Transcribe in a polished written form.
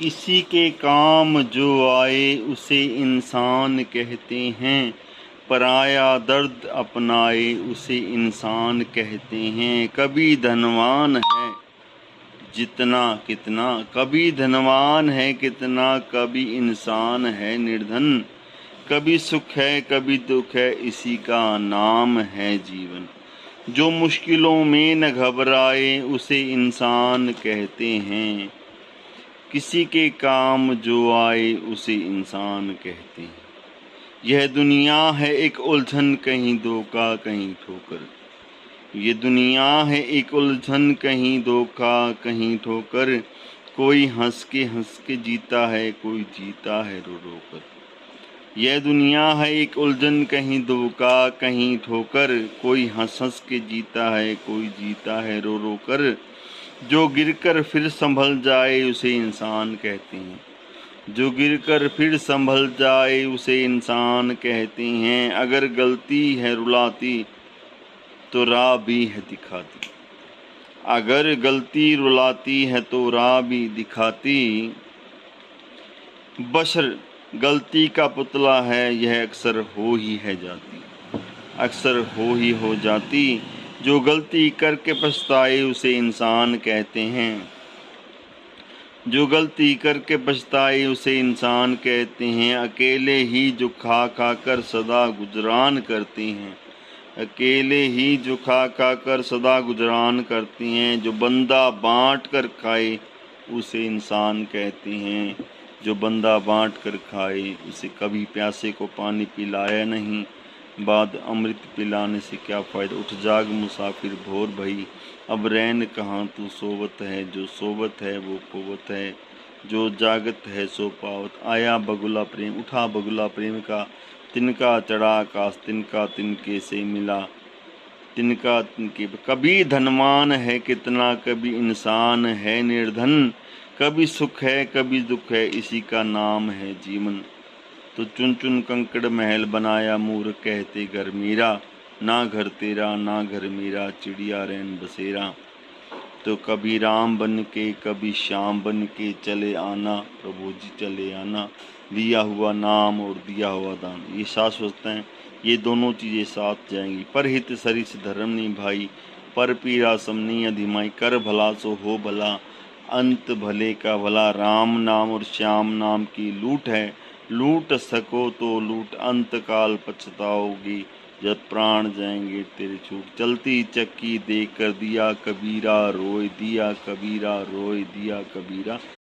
किसी के काम जो आए उसे इंसान कहते हैं, पराया दर्द अपनाए उसे इंसान कहते हैं। कभी धनवान है जितना कितना, कभी धनवान है कितना, कभी इंसान है निर्धन। कभी सुख है कभी दुख है, इसी का नाम है जीवन। जो मुश्किलों में न घबराए उसे इंसान कहते हैं, किसी के काम जो आए उसे इंसान कहते हैं। यह दुनिया है एक उलझन, कहीं धोखा कहीं ठोकर। ये दुनिया है एक उलझन, कहीं धोखा कहीं ठोकर। कोई हंस के जीता है, कोई जीता है रो रो कर। यह दुनिया है एक उलझन, कहीं धोखा कहीं ठोकर। कोई हंस के जीता है, कोई जीता है रो रो कर। जो गिरकर फिर संभल जाए उसे इंसान कहते हैं, जो गिरकर फिर संभल जाए उसे इंसान कहते हैं। अगर गलती है रुलाती तो राह भी है दिखाती, अगर गलती रुलाती है तो राह भी दिखाती। बशर गलती का पुतला है, यह अक्सर हो ही है जाती, अक्सर हो जाती। जो गलती करके पछताए उसे इंसान कहते हैं, जो गलती करके पछताए उसे इंसान कहते हैं। अकेले ही जो खा खा कर सदा गुजरान करते हैं, अकेले ही जो खा खा कर सदा गुजरान करते हैं। जो बंदा बांट कर खाए उसे इंसान कहते हैं, जो बंदा बांट कर खाए उसे। कभी प्यासे को पानी पिलाया नहीं, बाद अमृत पिलाने से क्या फ़ायदा। उठ जाग मुसाफिर भोर भई, अब रैन कहाँ तू सोवत है। जो सोवत है वो कोवत है, जो जागत है सो पावत। आया बगुला प्रेम, उठा बगुला प्रेम का। तिनका चढ़ा आकाश, तिनका तिनके से मिला, तिनका तिनके। कभी धनवान है कितना, कभी इंसान है निर्धन। कभी सुख है कभी दुख है, इसी का नाम है जीवन। तो चुन चुन कंकड़ महल बनाया, मूर्ख कहते घर मेरा। ना घर तेरा ना घर मेरा, चिड़िया रैन बसेरा। तो कभी राम बन के कभी श्याम बन के चले आना, प्रभु जी चले आना। दिया हुआ नाम और दिया हुआ दान, ये शाश्वत हैं, ये दोनों चीज़ें साथ जाएंगी। पर हित सरिस धर्म निभाई, पर पीरा समनी अधिमाई। कर भला सो हो भला, अंत भले का भला। राम नाम और श्याम नाम की लूट है, लूट सको तो लूट, अंत काल पछताओगी जब प्राण जाएंगे तेरे छूट। चलती चक्की देख कर दिया कबीरा रोए, दिया कबीरा रोए, दिया कबीरा।